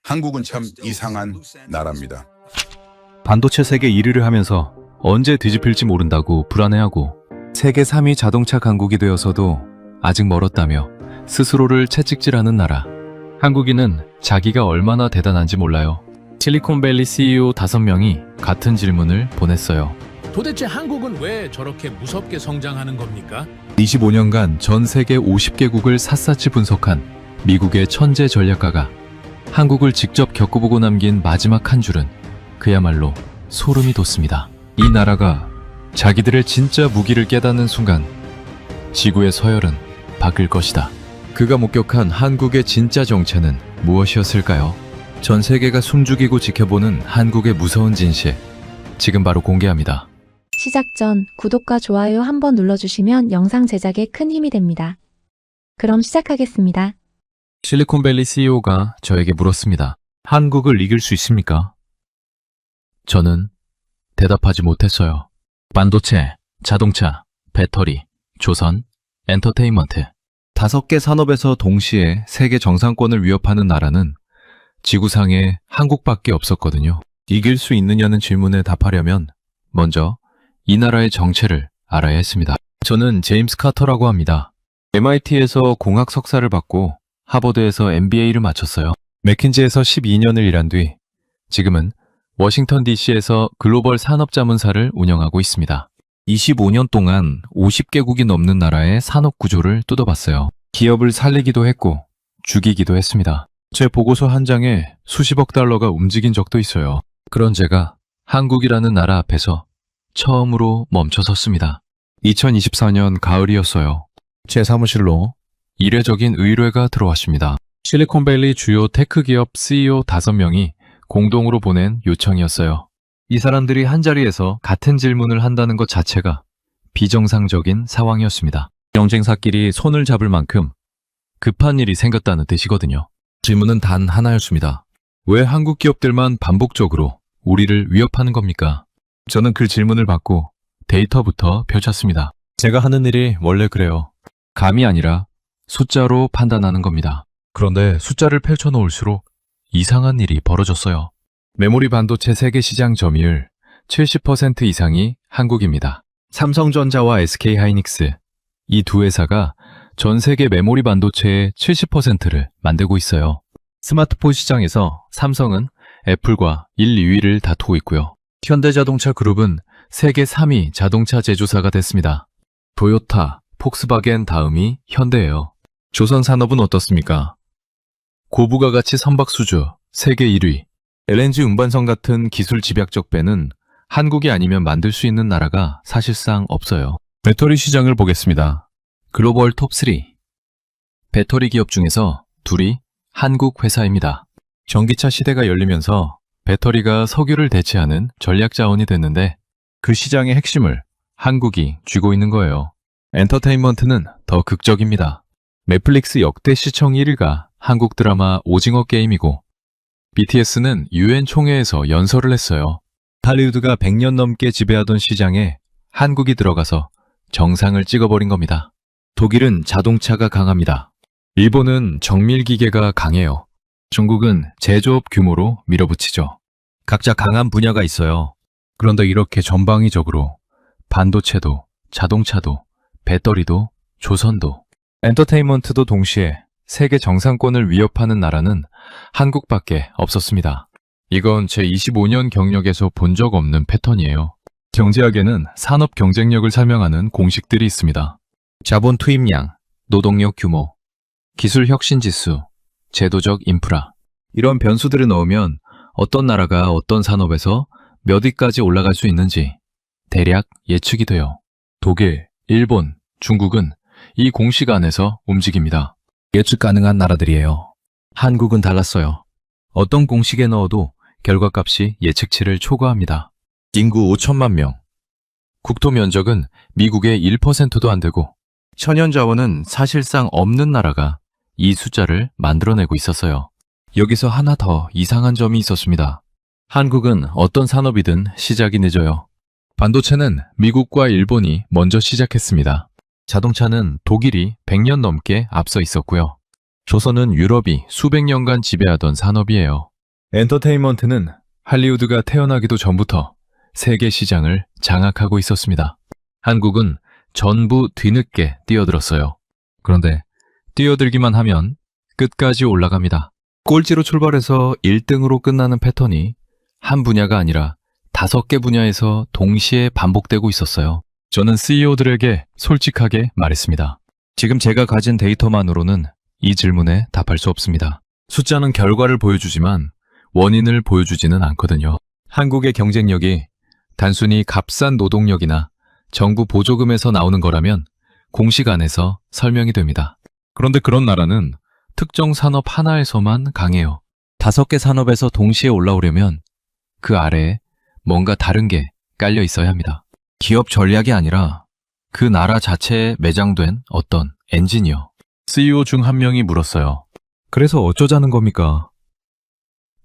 한국은 참 이상한 나라입니다. 반도체 세계 1위를 하면서 언제 뒤집힐지 모른다고 불안해하고 세계 3위 자동차 강국이 되어서도 아직 멀었다며 스스로를 채찍질하는 나라. 한국인은 자기가 얼마나 대단한지 몰라요. 실리콘밸리 CEO 5명이 같은 질문을 보냈어요. 도대체 한국은 왜 저렇게 무섭게 성장하는 겁니까? 25년간 전 세계 50개국을 샅샅이 분석한 미국의 천재 전략가가 한국을 직접 겪어보고 남긴 마지막 한 줄은 그야말로 소름이 돋습니다. 이 나라가 자기들의 진짜 무기를 깨닫는 순간 지구의 서열은 바뀔 것이다. 그가 목격한 한국의 진짜 정체는 무엇이었을까요? 전 세계가 숨죽이고 지켜보는 한국의 무서운 진실, 지금 바로 공개합니다. 시작 전 구독과 좋아요 한번 눌러주시면 영상 제작에 큰 힘이 됩니다. 그럼 시작하겠습니다. 실리콘밸리 CEO가 저에게 물었습니다. 한국을 이길 수 있습니까? 저는 대답하지 못했어요. 반도체, 자동차, 배터리, 조선, 엔터테인먼트 5개 산업에서 동시에 세계 정상권을 위협하는 나라는 지구상에 한국밖에 없었거든요. 이길 수 있느냐는 질문에 답하려면 먼저 이 나라의 정체를 알아야 했습니다. 저는 제임스 카터라고 합니다. MIT에서 공학 석사를 받고 하버드에서 MBA를 마쳤어요. 맥킨지에서 12년을 일한 뒤 지금은 워싱턴 DC에서 글로벌 산업자문사를 운영하고 있습니다. 25년 동안 50개국이 넘는 나라의 산업 구조를 뜯어봤어요. 기업을 살리기도 했고 죽이기도 했습니다. 제 보고서 한 장에 수십억 달러가 움직인 적도 있어요. 그런 제가 한국이라는 나라 앞에서 처음으로 멈춰섰습니다. 2024년 가을이었어요. 제 사무실로 이례적인 의뢰가 들어왔습니다. 실리콘밸리 주요 테크 기업 CEO 5명이 공동으로 보낸 요청이었어요. 이 사람들이 한자리에서 같은 질문을 한다는 것 자체가 비정상적인 상황이었습니다. 경쟁사끼리 손을 잡을 만큼 급한 일이 생겼다는 뜻이거든요. 질문은 단 하나였습니다. 왜 한국 기업들만 반복적으로 우리를 위협하는 겁니까? 저는 그 질문을 받고 데이터부터 펼쳤습니다. 제가 하는 일이 원래 그래요. 감이 아니라 숫자로 판단하는 겁니다. 그런데 숫자를 펼쳐놓을수록 이상한 일이 벌어졌어요. 메모리 반도체 세계 시장 점유율 70% 이상이 한국입니다. 삼성전자와 SK하이닉스, 이 두 회사가 전 세계 메모리 반도체의 70%를 만들고 있어요. 스마트폰 시장에서 삼성은 애플과 1, 2위를 다투고 있고요. 현대자동차 그룹은 세계 3위 자동차 제조사가 됐습니다. 토요타, 폭스바겐 다음이 현대예요. 조선산업은 어떻습니까? 고부가 가치 선박수주 세계 1위, LNG 운반선 같은 기술 집약적 배는 한국이 아니면 만들 수 있는 나라가 사실상 없어요. 배터리 시장을 보겠습니다. 글로벌 톱3 배터리 기업 중에서 둘이 한국 회사입니다. 전기차 시대가 열리면서 배터리가 석유를 대체하는 전략 자원이 됐는데 그 시장의 핵심을 한국이 쥐고 있는 거예요. 엔터테인먼트는 더 극적입니다. 넷플릭스 역대 시청 1위가 한국 드라마 오징어 게임이고 BTS는 UN 총회에서 연설을 했어요. 할리우드가 100년 넘게 지배하던 시장에 한국이 들어가서 정상을 찍어버린 겁니다. 독일은 자동차가 강합니다. 일본은 정밀기계가 강해요. 중국은 제조업 규모로 밀어붙이죠. 각자 강한 분야가 있어요. 그런데 이렇게 전방위적으로 반도체도, 자동차도, 배터리도, 조선도, 엔터테인먼트도 동시에 세계 정상권을 위협하는 나라는 한국밖에 없었습니다. 이건 제 25년 경력에서 본 적 없는 패턴이에요. 경제학에는 산업 경쟁력을 설명하는 공식들이 있습니다. 자본 투입량, 노동력 규모, 기술 혁신 지수, 제도적 인프라. 이런 변수들을 넣으면 어떤 나라가 어떤 산업에서 몇 위까지 올라갈 수 있는지 대략 예측이 돼요. 독일, 일본, 중국은 이 공식 안에서 움직입니다. 예측 가능한 나라들이에요. 한국은 달랐어요. 어떤 공식에 넣어도 결과값이 예측치를 초과합니다. 인구 5천만 명. 국토 면적은 미국의 1%도 안 되고 천연자원은 사실상 없는 나라가 이 숫자를 만들어내고 있었어요. 여기서 하나 더 이상한 점이 있었습니다. 한국은 어떤 산업이든 시작이 늦어요. 반도체는 미국과 일본이 먼저 시작했습니다. 자동차는 독일이 100년 넘게 앞서 있었고요. 조선은 유럽이 수백 년간 지배하던 산업이에요. 엔터테인먼트는 할리우드가 태어나기도 전부터 세계 시장을 장악하고 있었습니다. 한국은 전부 뒤늦게 뛰어들었어요. 그런데 뛰어들기만 하면 끝까지 올라갑니다. 꼴찌로 출발해서 1등으로 끝나는 패턴이 한 분야가 아니라 5개 분야에서 동시에 반복되고 있었어요. 저는 CEO들에게 솔직하게 말했습니다. 지금 제가 가진 데이터만으로는 이 질문에 답할 수 없습니다. 숫자는 결과를 보여주지만 원인을 보여주지는 않거든요. 한국의 경쟁력이 단순히 값싼 노동력이나 정부 보조금에서 나오는 거라면 공식 안에서 설명이 됩니다. 그런데 그런 나라는 특정 산업 하나에서만 강해요. 5개 산업에서 동시에 올라오려면 그 아래에 뭔가 다른 게 깔려 있어야 합니다. 기업 전략이 아니라 그 나라 자체에 매장된 어떤 엔지니어. CEO 중 한 명이 물었어요. 그래서 어쩌자는 겁니까?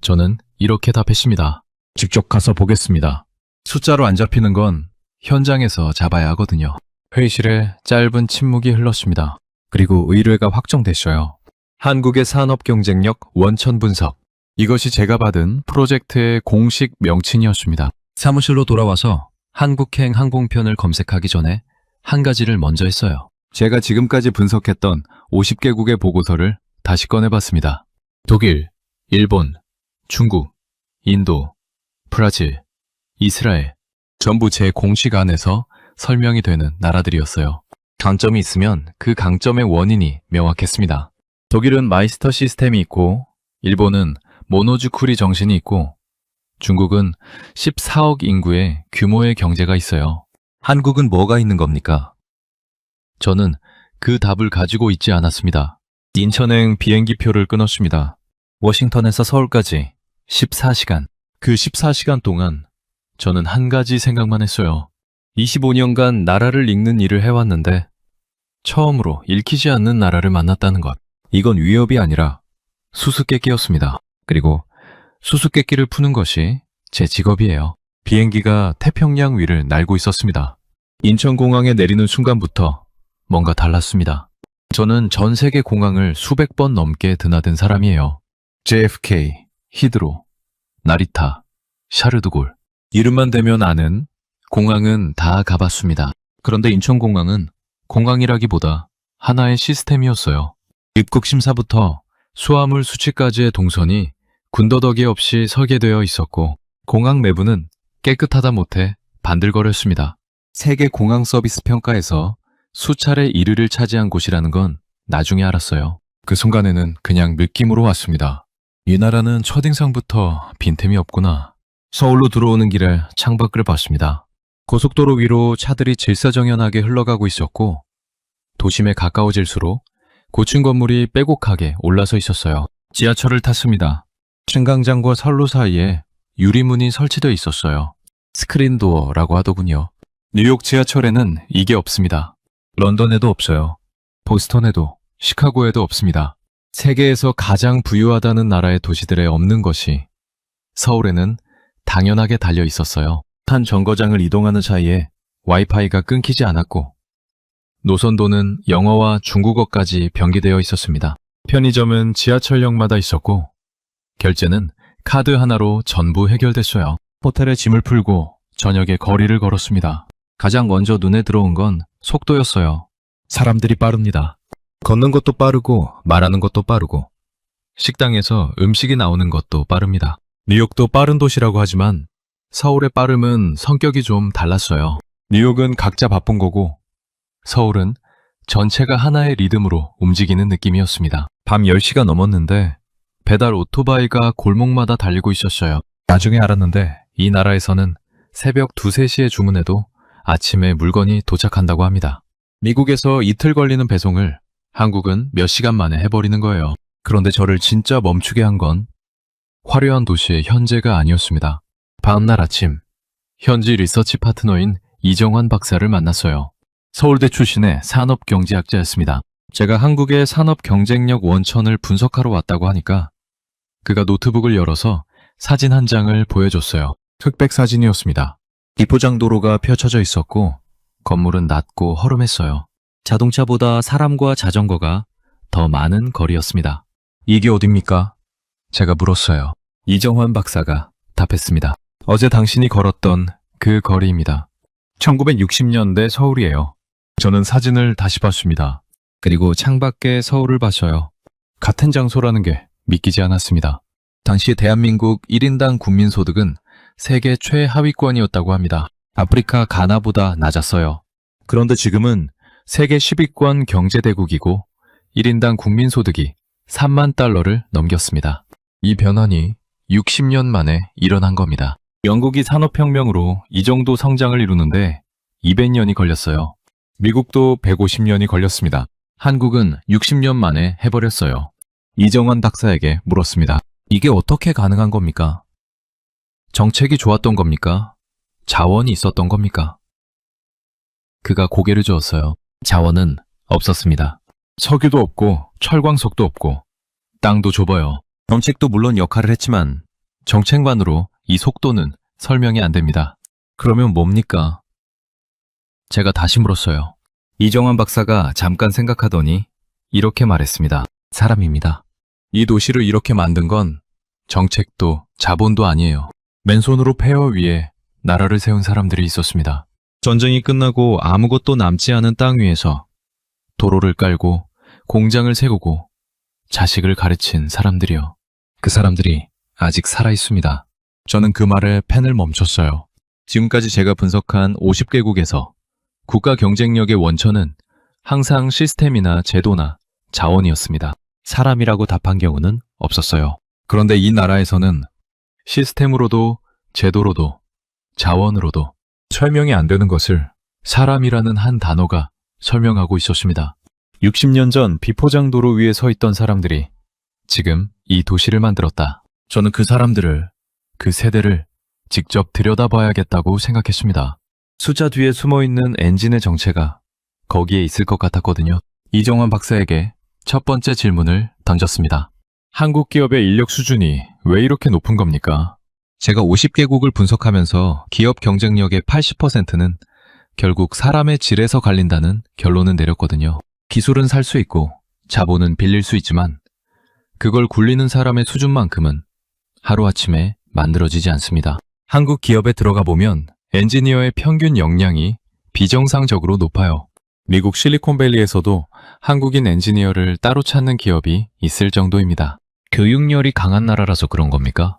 저는 이렇게 답했습니다. 직접 가서 보겠습니다. 숫자로 안 잡히는 건 현장에서 잡아야 하거든요. 회의실에 짧은 침묵이 흘렀습니다. 그리고 의뢰가 확정됐어요. 한국의 산업 경쟁력 원천 분석. 이것이 제가 받은 프로젝트의 공식 명칭이었습니다. 사무실로 돌아와서 한국행 항공편을 검색하기 전에 한 가지를 먼저 했어요. 제가 지금까지 분석했던 50개국의 보고서를 다시 꺼내봤습니다. 독일, 일본, 중국, 인도, 브라질, 이스라엘. 전부 제 공식 안에서 설명이 되는 나라들이었어요. 강점이 있으면 그 강점의 원인이 명확했습니다. 독일은 마이스터 시스템이 있고, 일본은 모노주쿠리 정신이 있고, 중국은 14억 인구의 규모의 경제가 있어요. 한국은 뭐가 있는 겁니까? 저는 그 답을 가지고 있지 않았습니다. 인천행 비행기표를 끊었습니다. 워싱턴에서 서울까지 14시간. 그 14시간 동안 저는 한 가지 생각만 했어요. 25년간 나라를 읽는 일을 해왔는데 처음으로 읽히지 않는 나라를 만났다는 것. 이건 위협이 아니라 수수께끼였습니다. 그리고 수수께끼를 푸는 것이 제 직업이에요. 비행기가 태평양 위를 날고 있었습니다. 인천공항에 내리는 순간부터 뭔가 달랐습니다. 저는 전 세계 공항을 수백 번 넘게 드나든 사람이에요. JFK, 히드로, 나리타, 샤르드골. 이름만 대면 아는 공항은 다 가봤습니다. 그런데 인천공항은 공항이라기보다 하나의 시스템이었어요. 입국 심사부터 수화물 수치까지의 동선이 군더더기 없이 설계되어 있었고 공항 내부는 깨끗하다 못해 반들거렸습니다. 세계 공항 서비스 평가에서 수차례 1위를 차지한 곳이라는 건 나중에 알았어요. 그 순간에는 그냥 느낌으로 왔습니다. 이 나라는 첫인상부터 빈틈이 없구나. 서울로 들어오는 길에 창밖을 봤습니다. 고속도로 위로 차들이 질서정연하게 흘러가고 있었고 도심에 가까워질수록 고층 건물이 빼곡하게 올라서 있었어요. 지하철을 탔습니다. 승강장과 선로 사이에 유리문이 설치되어 있었어요. 스크린도어라고 하더군요. 뉴욕 지하철에는 이게 없습니다. 런던에도 없어요. 보스턴에도, 시카고에도 없습니다. 세계에서 가장 부유하다는 나라의 도시들에 없는 것이 서울에는 당연하게 달려 있었어요. 한 정거장을 이동하는 사이에 와이파이가 끊기지 않았고 노선도는 영어와 중국어까지 병기되어 있었습니다. 편의점은 지하철역마다 있었고 결제는 카드 하나로 전부 해결됐어요. 호텔에 짐을 풀고 저녁에 거리를 걸었습니다. 가장 먼저 눈에 들어온 건 속도였어요. 사람들이 빠릅니다. 걷는 것도 빠르고 말하는 것도 빠르고 식당에서 음식이 나오는 것도 빠릅니다. 뉴욕도 빠른 도시라고 하지만 서울의 빠름은 성격이 좀 달랐어요. 뉴욕은 각자 바쁜 거고 서울은 전체가 하나의 리듬으로 움직이는 느낌이었습니다. 밤 10시가 넘었는데 배달 오토바이가 골목마다 달리고 있었어요. 나중에 알았는데 이 나라에서는 새벽 2, 3시에 주문해도 아침에 물건이 도착한다고 합니다. 미국에서 이틀 걸리는 배송을 한국은 몇 시간 만에 해버리는 거예요. 그런데 저를 진짜 멈추게 한 건 화려한 도시의 현재가 아니었습니다. 다음날 아침, 현지 리서치 파트너인 이정환 박사를 만났어요. 서울대 출신의 산업경제학자였습니다. 제가 한국의 산업 경쟁력 원천을 분석하러 왔다고 하니까 그가 노트북을 열어서 사진 한 장을 보여줬어요. 흑백 사진이었습니다. 비포장도로가 펼쳐져 있었고 건물은 낮고 허름했어요. 자동차보다 사람과 자전거가 더 많은 거리였습니다. 이게 어딥니까? 제가 물었어요. 이정환 박사가 답했습니다. 어제 당신이 걸었던 그 거리입니다. 1960년대 서울이에요. 저는 사진을 다시 봤습니다. 그리고 창밖에 서울을 봤어요. 같은 장소라는 게 믿기지 않았습니다. 당시 대한민국 1인당 국민소득은 세계 최하위권이었다고 합니다. 아프리카 가나보다 낮았어요. 그런데 지금은 세계 10위권 경제대국이고 1인당 국민소득이 3만 달러를 넘겼습니다. 이 변환이 60년 만에 일어난 겁니다. 영국이 산업혁명으로 이 정도 성장을 이루는데 200년이 걸렸어요. 미국도 150년이 걸렸습니다. 한국은 60년 만에 해버렸어요. 이정환 박사에게 물었습니다. 이게 어떻게 가능한 겁니까? 정책이 좋았던 겁니까? 자원이 있었던 겁니까? 그가 고개를 저었어요. 자원은 없었습니다. 석유도 없고 철광석도 없고 땅도 좁아요. 정책도 물론 역할을 했지만 정책만으로 이 속도는 설명이 안 됩니다. 그러면 뭡니까? 제가 다시 물었어요. 이정환 박사가 잠깐 생각하더니 이렇게 말했습니다. 사람입니다. 이 도시를 이렇게 만든 건 정책도 자본도 아니에요. 맨손으로 폐허 위에 나라를 세운 사람들이 있었습니다. 전쟁이 끝나고 아무것도 남지 않은 땅 위에서 도로를 깔고 공장을 세우고 자식을 가르친 사람들이요. 그 사람들이 아직 살아있습니다. 저는 그 말에 펜을 멈췄어요. 지금까지 제가 분석한 50개국에서 국가 경쟁력의 원천은 항상 시스템이나 제도나 자원이었습니다. 사람이라고 답한 경우는 없었어요. 그런데 이 나라에서는 시스템으로도 제도로도 자원으로도 설명이 안 되는 것을 사람이라는 한 단어가 설명하고 있었습니다. 60년 전 비포장도로 위에 서 있던 사람들이 지금 이 도시를 만들었다. 저는 그 사람들을, 그 세대를 직접 들여다봐야겠다고 생각했습니다. 숫자 뒤에 숨어있는 엔진의 정체가 거기에 있을 것 같았거든요. 이정환 박사에게 첫 번째 질문을 던졌습니다. 한국 기업의 인력 수준이 왜 이렇게 높은 겁니까? 제가 50개국을 분석하면서 기업 경쟁력의 80%는 결국 사람의 질에서 갈린다는 결론을 내렸거든요. 기술은 살 수 있고 자본은 빌릴 수 있지만 그걸 굴리는 사람의 수준만큼은 하루아침에 만들어지지 않습니다. 한국 기업에 들어가 보면 엔지니어의 평균 역량이 비정상적으로 높아요. 미국 실리콘밸리에서도 한국인 엔지니어를 따로 찾는 기업이 있을 정도입니다. 교육열이 강한 나라라서 그런 겁니까?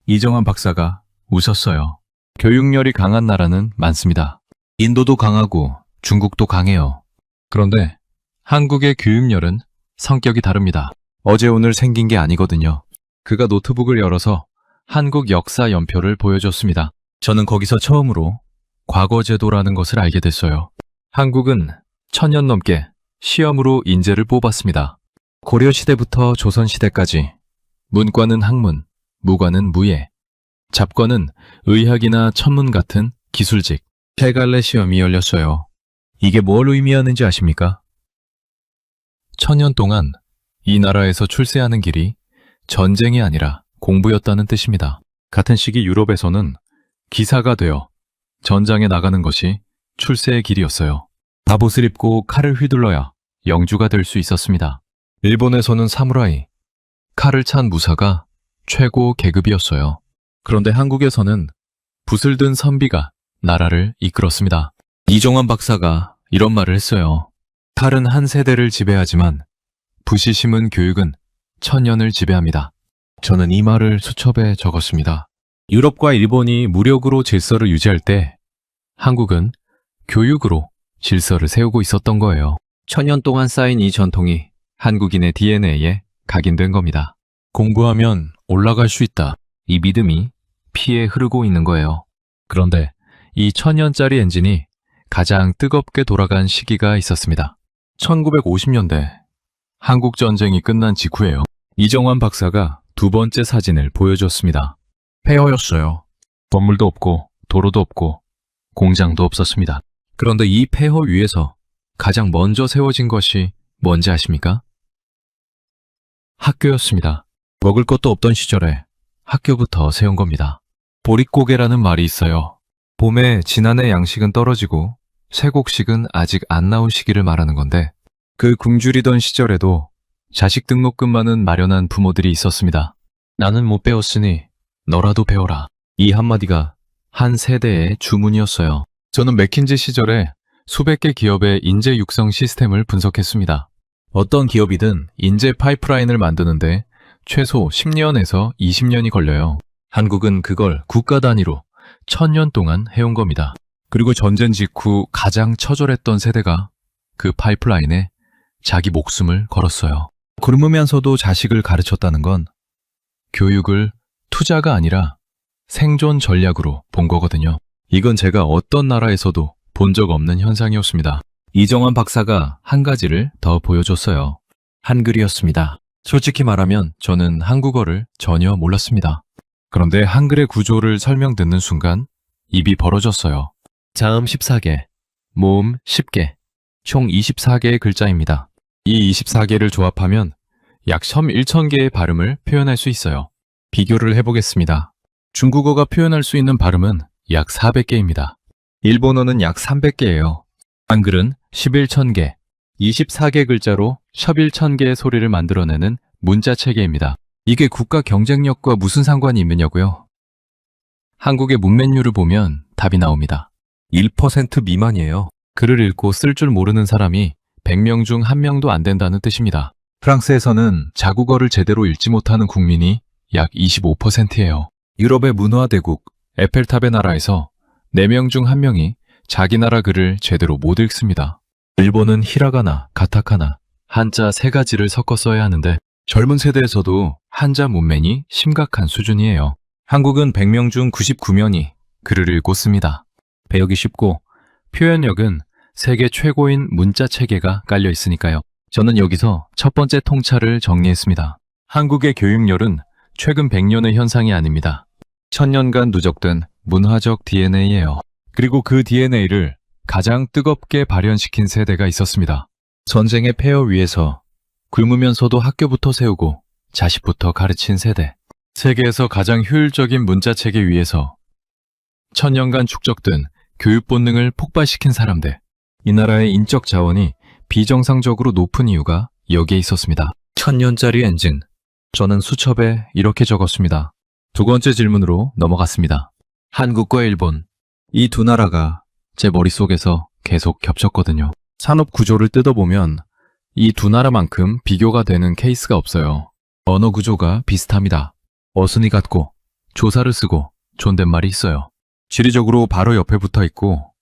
이정환 박사가 웃었어요. 교육열이 강한 나라는 많습니다. 인도도 강하고 중국도 강해요. 그런데 한국의 교육열은 성격이 다릅니다. 어제 오늘 생긴 게 아니거든요. 그가 노트북을 열어서 한국 역사 연표를 보여줬습니다. 저는 거기서 처음으로 과거제도라는 것을 알게 됐어요. 한국은 1000년 넘게 시험으로 인재를 뽑았습니다. 고려시대부터 조선시대까지 문과는 학문, 무과는 무예, 잡과는 의학이나 천문 같은 기술직, 세 갈래 시험이 열렸어요. 이게 뭘 의미하는지 아십니까? 1000년 동안 이 나라에서 출세하는 길이 전쟁이 아니라 공부였다는 뜻입니다. 같은 시기 유럽에서는 기사가 되어 전장에 나가는 것이 출세의 길이었어요. 갑옷을 입고 칼을 휘둘러야 영주가 될 수 있었습니다. 일본에서는 사무라이, 칼을 찬 무사가 최고 계급이었어요. 그런데 한국에서는 붓을 든 선비가 나라를 이끌었습니다. 이정환 박사가 이런 말을 했어요. 칼은 한 세대를 지배하지만 붓이 심은 교육은 1000년을 지배합니다. 저는 이 말을 수첩에 적었습니다. 유럽과 일본이 무력으로 질서를 유지할 때 한국은 교육으로 질서를 세우고 있었던 거예요. 1000년 동안 쌓인 이 전통이 한국인의 DNA에 각인된 겁니다. 공부하면 올라갈 수 있다. 이 믿음이 피에 흐르고 있는 거예요. 그런데 이 1000년짜리 엔진이 가장 뜨겁게 돌아간 시기가 있었습니다. 1950년대 한국 전쟁이 끝난 직후예요. 이정환 박사가 두 번째 사진을 보여줬습니다. 폐허였어요. 건물도 없고 도로도 없고 공장도 없었습니다. 그런데 이 폐허 위에서 가장 먼저 세워진 것이 뭔지 아십니까? 학교였습니다. 먹을 것도 없던 시절에 학교부터 세운 겁니다. 보릿고개라는 말이 있어요. 봄에 지난해 양식은 떨어지고 쇠곡식은 아직 안 나온 시기를 말하는 건데 그 굶주리던 시절에도 자식 등록금만은 마련한 부모들이 있었습니다. 나는 못 배웠으니 너라도 배워라. 이 한마디가 한 세대의 주문이었어요. 저는 맥킨지 시절에 수백 개 기업의 인재 육성 시스템을 분석했습니다. 어떤 기업이든 인재 파이프라인을 만드는데 최소 10년에서 20년이 걸려요. 한국은 그걸 국가 단위로 1000년 동안 해온 겁니다. 그리고 전쟁 직후 가장 처절했던 세대가 그 파이프라인에 자기 목숨을 걸었어요. 굶으면서도 자식을 가르쳤다는 건 교육을 투자가 아니라 생존 전략으로 본 거거든요. 이건 제가 어떤 나라에서도 본 적 없는 현상이었습니다. 이정환 박사가 한 가지를 더 보여줬어요. 한글이었습니다. 솔직히 말하면 저는 한국어를 전혀 몰랐습니다. 그런데 한글의 구조를 설명 듣는 순간 입이 벌어졌어요. 자음 14개, 모음 10개, 총 24개의 글자입니다. 이 24개를 조합하면 약 1000개의 발음을 표현할 수 있어요. 비교를 해보겠습니다. 중국어가 표현할 수 있는 발음은 약 400개입니다. 일본어는 약 300개예요. 한글은 11,000개, 24개 글자로 11,000개의 소리를 만들어내는 문자 체계입니다. 이게 국가 경쟁력과 무슨 상관이 있느냐고요? 한국의 문맹률을 보면 답이 나옵니다. 1% 미만이에요. 글을 읽고 쓸 줄 모르는 사람이 100명 중 1명도 안 된다는 뜻입니다. 프랑스에서는 자국어를 제대로 읽지 못하는 국민이 약 25%예요. 유럽의 문화대국 에펠탑의 나라에서 4명 중 1명이 자기 나라 글을 제대로 못 읽습니다. 일본은 히라가나, 가타카나, 한자 3가지를 섞어 써야 하는데 젊은 세대에서도 한자 문맹이 심각한 수준이에요. 한국은 100명 중 99명이 글을 읽고 씁니다. 배우기 쉽고 표현력은 세계 최고인 문자 체계가 깔려 있으니까요. 저는 여기서 첫 번째 통찰을 정리했습니다. 한국의 교육열은 최근 100년의 현상이 아닙니다. 1000년간 누적된 문화적 DNA예요. 그리고 그 DNA를 가장 뜨겁게 발현시킨 세대가 있었습니다. 전쟁의 폐허 위에서 굶으면서도 학교부터 세우고 자식부터 가르친 세대. 세계에서 가장 효율적인 문자 체계 위에서 1000년간 축적된 교육 본능을 폭발시킨 사람들. 이 나라의 인적 자원이 비정상적으로 높은 이유가 여기에 있었습니다. 1000년짜리 엔진. 저는 수첩에 이렇게 적었습니다. 두 번째 질문으로 넘어갔습니다. 한국과 일본. 이 두 나라가 제 머릿속에서 계속 겹쳤거든요. 산업 구조를 뜯어보면 이 두 나라만큼 비교가 되는 케이스가 없어요. 언어 구조가 비슷합니다. 어순이 같고 조사를 쓰고 존댓말이 있어요. 지리적으로 바로 옆에 붙어 있고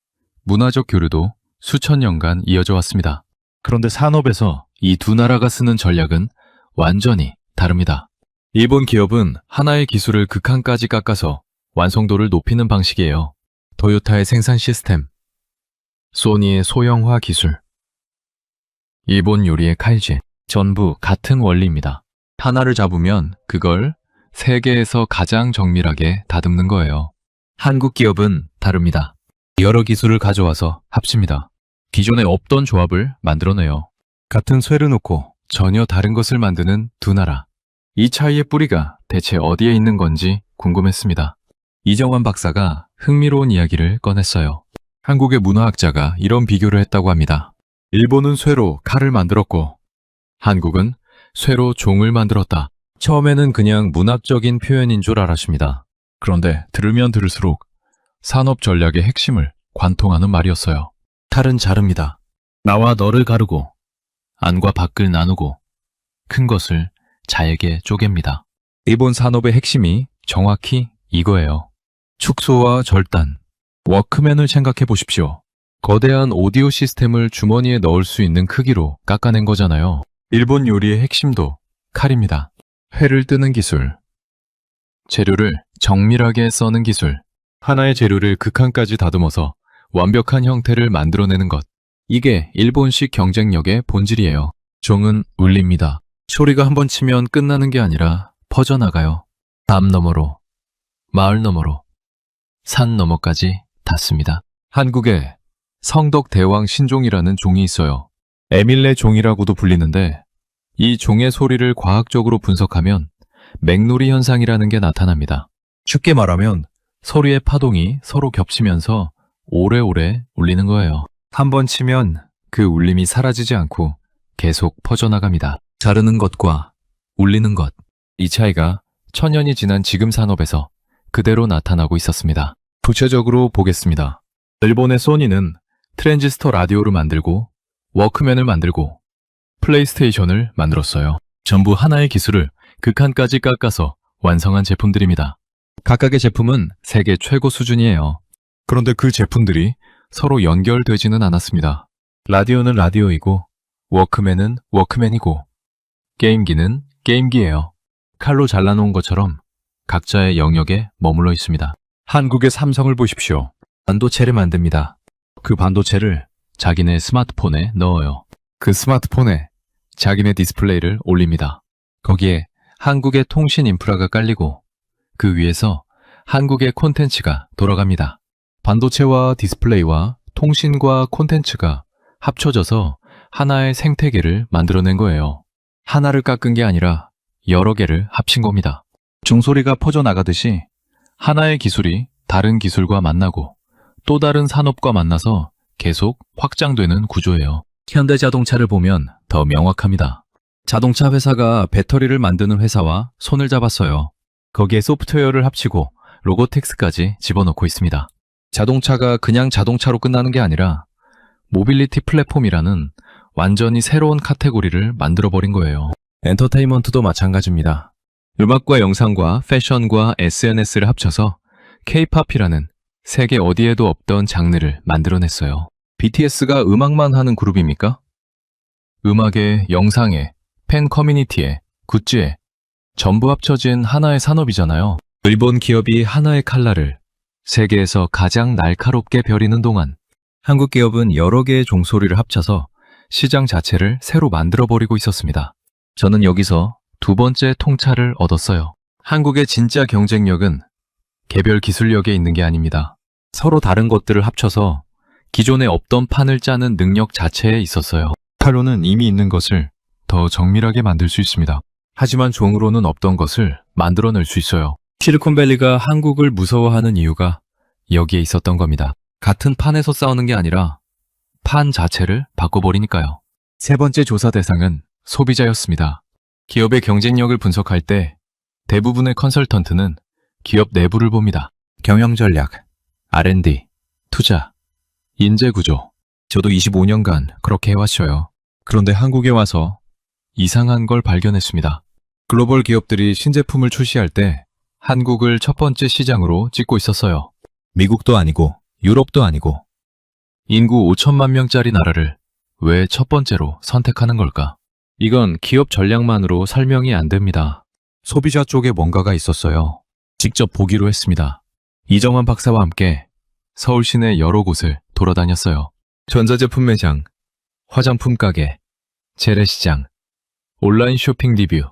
문화적 교류도 수천 년간 이어져 왔습니다. 그런데 산업에서 이 두 나라가 쓰는 전략은 완전히 다릅니다. 일본 기업은 하나의 기술을 극한까지 깎아서 완성도를 높이는 방식이에요. 토요타의 생산 시스템, 소니의 소형화 기술, 일본 요리의 칼질, 전부 같은 원리입니다. 하나를 잡으면 그걸 세계에서 가장 정밀하게 다듬는 거예요. 한국 기업은 다릅니다. 여러 기술을 가져와서 합칩니다. 기존에 없던 조합을 만들어내요. 같은 쇠를 놓고 전혀 다른 것을 만드는 두 나라. 이 차이의 뿌리가 대체 어디에 있는 건지 궁금했습니다. 이정환 박사가 흥미로운 이야기를 꺼냈어요. 한국의 문화학자가 이런 비교를 했다고 합니다. 일본은 쇠로 칼을 만들었고 한국은 쇠로 종을 만들었다. 처음에는 그냥 문학적인 표현인 줄 알았습니다. 그런데 들으면 들을수록 산업 전략의 핵심을 관통하는 말이었어요. 칼은 자릅니다. 나와 너를 가르고 안과 밖을 나누고 큰 것을 잘게 쪼갭니다. 일본 산업의 핵심이 정확히 이거예요. 축소와 절단, 워크맨을 생각해 보십시오. 거대한 오디오 시스템을 주머니에 넣을 수 있는 크기로 깎아낸 거잖아요. 일본 요리의 핵심도 칼입니다. 회를 뜨는 기술, 재료를 정밀하게 써는 기술, 하나의 재료를 극한까지 다듬어서 완벽한 형태를 만들어내는 것. 이게 일본식 경쟁력의 본질이에요. 종은 울립니다. 소리가 한번 치면 끝나는 게 아니라 퍼져나가요. 담 너머로, 마을 너머로, 산 너머까지 닿습니다. 한국에 성덕대왕 신종이라는 종이 있어요. 에밀레 종이라고도 불리는데 이 종의 소리를 과학적으로 분석하면 맥놀이 현상이라는 게 나타납니다. 쉽게 말하면 소리의 파동이 서로 겹치면서 오래오래 울리는 거예요. 한번 치면 그 울림이 사라지지 않고 계속 퍼져나갑니다. 자르는 것과 울리는 것. 이 차이가 천년이 지난 지금 산업에서 그대로 나타나고 있었습니다. 구체적으로 보겠습니다. 일본의 소니는 트랜지스터 라디오를 만들고 워크맨을 만들고 플레이스테이션을 만들었어요. 전부 하나의 기술을 극한까지 깎아서 완성한 제품들입니다. 각각의 제품은 세계 최고 수준이에요. 그런데 그 제품들이 서로 연결되지는 않았습니다. 라디오는 라디오이고 워크맨은 워크맨이고 게임기는 게임기예요. 칼로 잘라놓은 것처럼 각자의 영역에 머물러 있습니다. 한국의 삼성을 보십시오. 반도체를 만듭니다. 그 반도체를 자기네 스마트폰에 넣어요. 그 스마트폰에 자기네 디스플레이를 올립니다. 거기에 한국의 통신 인프라가 깔리고 그 위에서 한국의 콘텐츠가 돌아갑니다. 반도체와 디스플레이와 통신과 콘텐츠가 합쳐져서 하나의 생태계를 만들어낸 거예요. 하나를 깎은 게 아니라 여러 개를 합친 겁니다. 종소리가 퍼져나가듯이 하나의 기술이 다른 기술과 만나고 또 다른 산업과 만나서 계속 확장되는 구조예요. 현대자동차를 보면 더 명확합니다. 자동차 회사가 배터리를 만드는 회사와 손을 잡았어요. 거기에 소프트웨어를 합치고 로보틱스까지 집어넣고 있습니다. 자동차가 그냥 자동차로 끝나는 게 아니라 모빌리티 플랫폼이라는 완전히 새로운 카테고리를 만들어버린 거예요. 엔터테인먼트도 마찬가지입니다. 음악과 영상과 패션과 SNS를 합쳐서 K-팝이라는 세계 어디에도 없던 장르를 만들어냈어요. BTS가 음악만 하는 그룹입니까? 음악에, 영상에, 팬 커뮤니티에, 굿즈에 전부 합쳐진 하나의 산업이잖아요. 일본 기업이 하나의 칼날을 세계에서 가장 날카롭게 벼리는 동안 한국 기업은 여러 개의 종소리를 합쳐서 시장 자체를 새로 만들어버리고 있었습니다. 저는 여기서 두 번째 통찰을 얻었어요. 한국의 진짜 경쟁력은 개별 기술력에 있는 게 아닙니다. 서로 다른 것들을 합쳐서 기존에 없던 판을 짜는 능력 자체에 있었어요. 칼로는 이미 있는 것을 더 정밀하게 만들 수 있습니다. 하지만 종으로는 없던 것을 만들어낼 수 있어요. 실리콘밸리가 한국을 무서워하는 이유가 여기에 있었던 겁니다. 같은 판에서 싸우는 게 아니라 판 자체를 바꿔버리니까요. 세 번째 조사 대상은 소비자였습니다. 기업의 경쟁력을 분석할 때 대부분의 컨설턴트는 기업 내부를 봅니다. 경영 전략, R&D, 투자, 인재 구조. 저도 25년간 그렇게 해왔어요. 그런데 한국에 와서 이상한 걸 발견했습니다. 글로벌 기업들이 신제품을 출시할 때 한국을 첫 번째 시장으로 찍고 있었어요. 미국도 아니고 유럽도 아니고 인구 5천만 명짜리 나라를 왜 첫 번째로 선택하는 걸까? 이건 기업 전략만으로 설명이 안 됩니다. 소비자 쪽에 뭔가가 있었어요. 직접 보기로 했습니다. 이정환 박사와 함께 서울 시내 여러 곳을 돌아다녔어요. 전자제품 매장, 화장품 가게, 재래시장, 온라인 쇼핑 리뷰.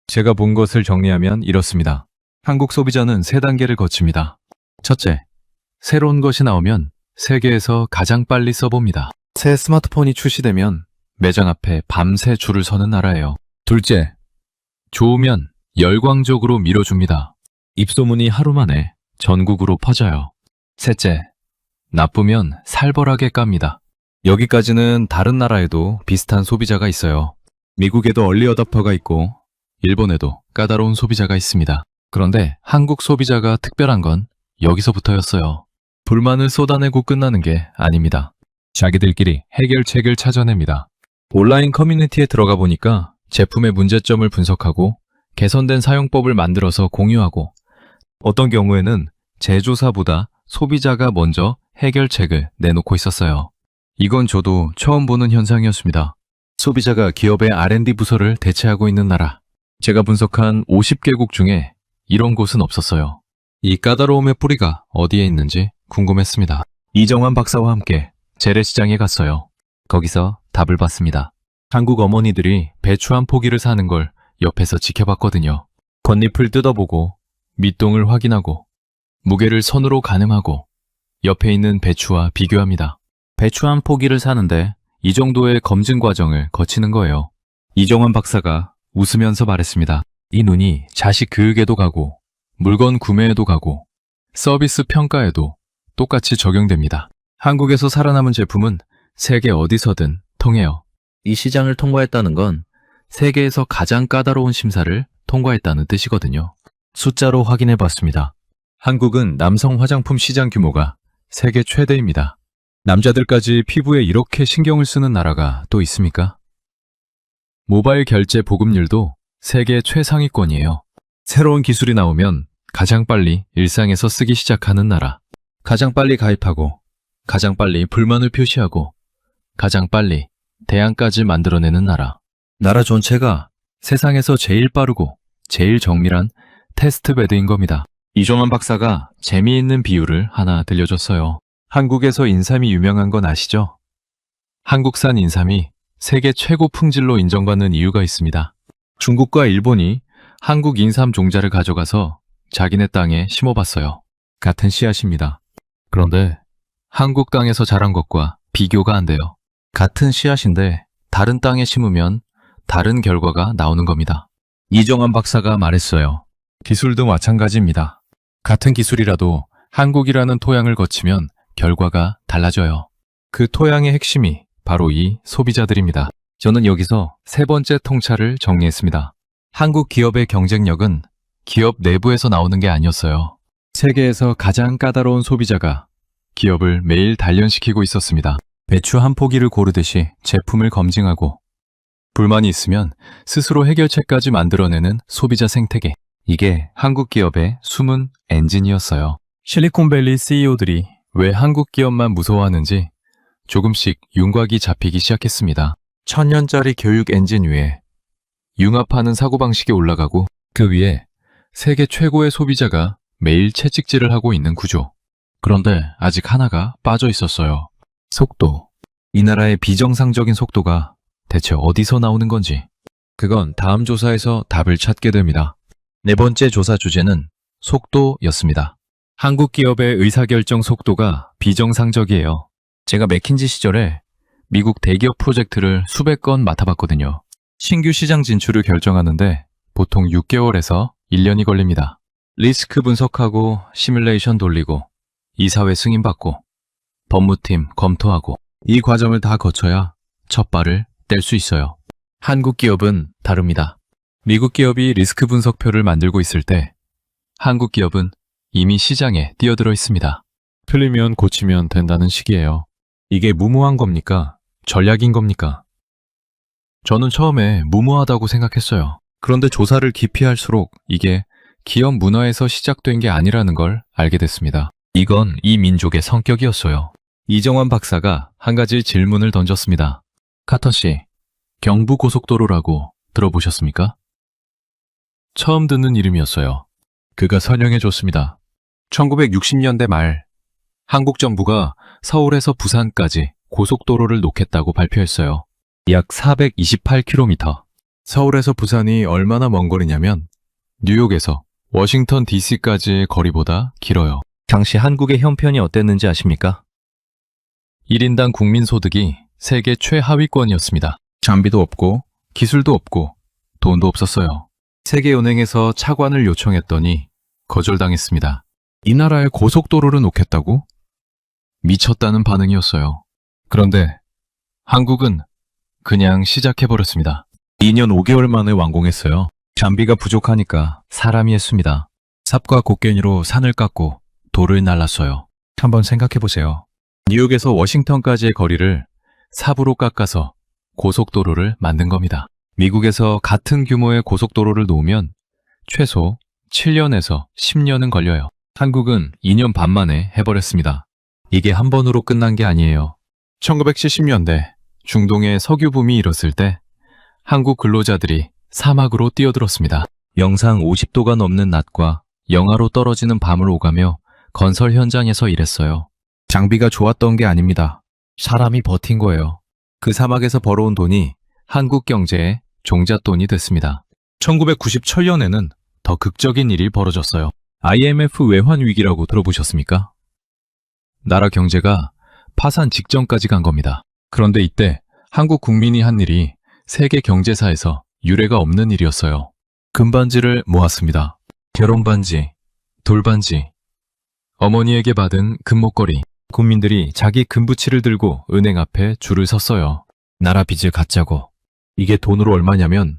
제가 본 것을 정리하면 이렇습니다. 한국 소비자는 세 단계를 거칩니다. 첫째, 새로운 것이 나오면 세계에서 가장 빨리 써봅니다. 새 스마트폰이 출시되면 매장 앞에 밤새 줄을 서는 나라예요. 둘째, 좋으면 열광적으로 밀어줍니다. 입소문이 하루 만에 전국으로 퍼져요. 셋째, 나쁘면 살벌하게 깝니다. 여기까지는 다른 나라에도 비슷한 소비자가 있어요. 미국에도 얼리 어답터가 있고 일본에도 까다로운 소비자가 있습니다. 그런데 한국 소비자가 특별한 건 여기서부터였어요. 불만을 쏟아내고 끝나는 게 아닙니다. 자기들끼리 해결책을 찾아냅니다. 온라인 커뮤니티에 들어가 보니까 제품의 문제점을 분석하고 개선된 사용법을 만들어서 공유하고 어떤 경우에는 제조사보다 소비자가 먼저 해결책을 내놓고 있었어요. 이건 저도 처음 보는 현상이었습니다. 소비자가 기업의 R&D 부서를 대체하고 있는 나라. 제가 분석한 50개국 중에 이런 곳은 없었어요. 이 까다로움의 뿌리가 어디에 있는지 궁금했습니다. 이정환 박사와 함께 재래시장에 갔어요. 거기서 답을 받습니다. 한국 어머니들이 배추 한 포기를 사는 걸 옆에서 지켜봤거든요. 겉잎을 뜯어보고 밑동을 확인하고 무게를 손으로 가늠하고 옆에 있는 배추와 비교합니다. 배추 한 포기를 사는데 이 정도의 검증 과정을 거치는 거예요. 이정환 박사가 웃으면서 말했습니다. 이 눈이 자식 교육에도 가고 물건 구매에도 가고 서비스 평가에도 똑같이 적용됩니다. 한국에서 살아남은 제품은 세계 어디서든 통해요. 이 시장을 통과했다는 건 세계에서 가장 까다로운 심사를 통과했다는 뜻이거든요. 숫자로 확인해 봤습니다. 한국은 남성 화장품 시장 규모가 세계 최대입니다. 남자들까지 피부에 이렇게 신경을 쓰는 나라가 또 있습니까? 모바일 결제 보급률도 세계 최상위권이에요. 새로운 기술이 나오면 가장 빨리 일상에서 쓰기 시작하는 나라. 가장 빨리 가입하고, 가장 빨리 불만을 표시하고, 가장 빨리 대안까지 만들어내는 나라. 나라 전체가 세상에서 제일 빠르고 제일 정밀한 테스트베드인 겁니다. 이종환 박사가 재미있는 비유를 하나 들려줬어요. 한국에서 인삼이 유명한 건 아시죠? 한국산 인삼이 세계 최고 품질로 인정받는 이유가 있습니다. 중국과 일본이 한국 인삼 종자를 가져가서 자기네 땅에 심어봤어요. 같은 씨앗입니다. 그런데 한국 땅에서 자란 것과 비교가 안 돼요. 같은 씨앗인데 다른 땅에 심으면 다른 결과가 나오는 겁니다. 이정환 박사가 말했어요. 기술도 마찬가지입니다. 같은 기술이라도 한국이라는 토양을 거치면 결과가 달라져요. 그 토양의 핵심이 바로 이 소비자들입니다. 저는 여기서 세 번째 통찰을 정리했습니다. 한국 기업의 경쟁력은 기업 내부에서 나오는 게 아니었어요. 세계에서 가장 까다로운 소비자가 기업을 매일 단련시키고 있었습니다. 배추 한 포기를 고르듯이 제품을 검증하고 불만이 있으면 스스로 해결책까지 만들어내는 소비자 생태계. 이게 한국 기업의 숨은 엔진이었어요. 실리콘밸리 CEO들이 왜 한국 기업만 무서워하는지 조금씩 윤곽이 잡히기 시작했습니다. 1000년짜리 교육 엔진 위에 융합하는 사고방식이 올라가고 그 위에 세계 최고의 소비자가 매일 채찍질을 하고 있는 구조. 그런데 아직 하나가 빠져 있었어요. 속도. 이 나라의 비정상적인 속도가 대체 어디서 나오는 건지. 그건 다음 조사에서 답을 찾게 됩니다. 네 번째 조사 주제는 속도였습니다. 한국 기업의 의사결정 속도가 비정상적이에요. 제가 맥킨지 시절에 미국 대기업 프로젝트를 수백 건 맡아봤거든요. 신규 시장 진출을 결정하는데 보통 6개월에서 1년이 걸립니다. 리스크 분석하고 시뮬레이션 돌리고 이사회 승인받고 법무팀 검토하고 이 과정을 다 거쳐야 첫 발을 뗄 수 있어요. 한국 기업은 다릅니다. 미국 기업이 리스크 분석표를 만들고 있을 때 한국 기업은 이미 시장에 뛰어들어 있습니다. 틀리면 고치면 된다는 식이에요. 이게 무모한 겁니까? 전략인 겁니까? 저는 처음에 무모하다고 생각했어요. 그런데 조사를 깊이 할수록 이게 기업 문화에서 시작된 게 아니라는 걸 알게 됐습니다. 이건 이 민족의 성격이었어요. 이정환 박사가 한 가지 질문을 던졌습니다. 카터 씨, 경부고속도로라고 들어보셨습니까? 처음 듣는 이름이었어요. 그가 설명해 줬습니다. 1960년대 말 한국 정부가 서울에서 부산까지 고속도로를 놓겠다고 발표했어요. 약 428km. 서울에서 부산이 얼마나 먼 거리냐면 뉴욕에서 워싱턴 DC까지의 거리보다 길어요. 당시 한국의 형편이 어땠는지 아십니까? 1인당 국민소득이 세계 최하위권이었습니다. 장비도 없고 기술도 없고 돈도 없었어요. 세계은행에서 차관을 요청했더니 거절당했습니다. 이 나라에 고속도로를 놓겠다고? 미쳤다는 반응이었어요. 그런데 한국은 그냥 시작해버렸습니다. 2년 5개월 만에 완공했어요. 장비가 부족하니까 사람이 했습니다. 삽과 곡괭이로 산을 깎고 돌을 날랐어요. 한번 생각해보세요. 뉴욕에서 워싱턴까지의 거리를 삽으로 깎아서 고속도로를 만든 겁니다. 미국에서 같은 규모의 고속도로를 놓으면 최소 7년에서 10년은 걸려요. 한국은 2년 반 만에 해버렸습니다. 이게 한 번으로 끝난 게 아니에요. 1970년대 중동의 석유 붐이 일었을 때 한국 근로자들이 사막으로 뛰어들었습니다. 영상 50도가 넘는 낮과 영하로 떨어지는 밤을 오가며 건설 현장에서 일했어요. 장비가 좋았던 게 아닙니다. 사람이 버틴 거예요. 그 사막에서 벌어온 돈이 한국 경제의 종잣돈이 됐습니다. 1997년에는 더 극적인 일이 벌어졌어요. IMF 외환 위기라고 들어보셨습니까? 나라 경제가 파산 직전까지 간 겁니다. 그런데 이때 한국 국민이 한 일이 세계 경제사에서 유례가 없는 일이었어요. 금반지를 모았습니다. 결혼반지, 돌반지, 어머니에게 받은 금목걸이. 국민들이 자기 금부치를 들고 은행 앞에 줄을 섰어요. 나라 빚을 갚자고. 이게 돈으로 얼마냐면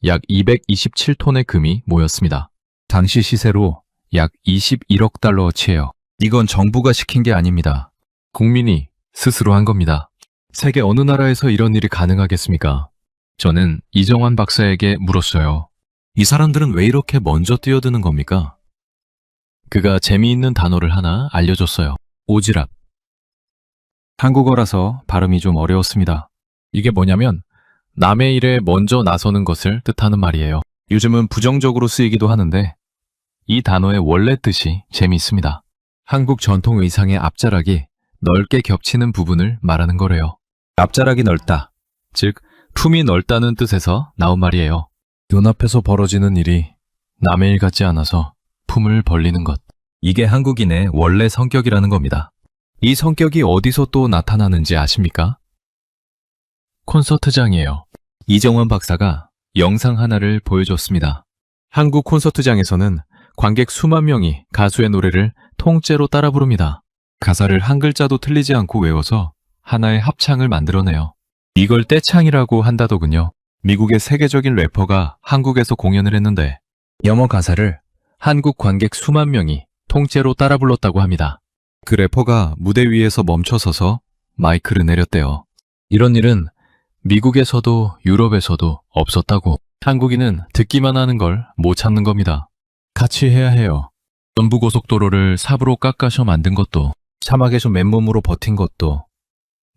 약 227톤의 금이 모였습니다. 당시 시세로 약 21억 달러어치예요. 이건 정부가 시킨 게 아닙니다. 국민이 스스로 한 겁니다. 세계 어느 나라에서 이런 일이 가능하겠습니까? 저는 이정환 박사에게 물었어요. 이 사람들은 왜 이렇게 먼저 뛰어드는 겁니까? 그가 재미있는 단어를 하나 알려줬어요. 오지랖. 한국어라서 발음이 좀 어려웠습니다. 이게 뭐냐면 남의 일에 먼저 나서는 것을 뜻하는 말이에요. 요즘은 부정적으로 쓰이기도 하는데 이 단어의 원래 뜻이 재미있습니다. 한국 전통 의상의 앞자락이 넓게 겹치는 부분을 말하는 거래요. 앞자락이 넓다, 즉 품이 넓다는 뜻에서 나온 말이에요. 눈앞에서 벌어지는 일이 남의 일 같지 않아서 품을 벌리는 것. 이게 한국인의 원래 성격이라는 겁니다. 이 성격이 어디서 또 나타나는지 아십니까? 콘서트장이에요. 이정환 박사가 영상 하나를 보여줬습니다. 한국 콘서트장에서는 관객 수만 명이 가수의 노래를 통째로 따라 부릅니다. 가사를 한 글자도 틀리지 않고 외워서 하나의 합창을 만들어내요. 이걸 떼창이라고 한다더군요. 미국의 세계적인 래퍼가 한국에서 공연을 했는데 영어 가사를 한국 관객 수만 명이 통째로 따라 불렀다고 합니다. 그 래퍼가 무대 위에서 멈춰서서 마이크를 내렸대요. 이런 일은 미국에서도 유럽에서도 없었다고. 한국인은 듣기만 하는 걸 못 참는 겁니다. 같이 해야 해요. 전부고속도로를 삽으로 깎아서 만든 것도, 사막에서 맨몸으로 버틴 것도,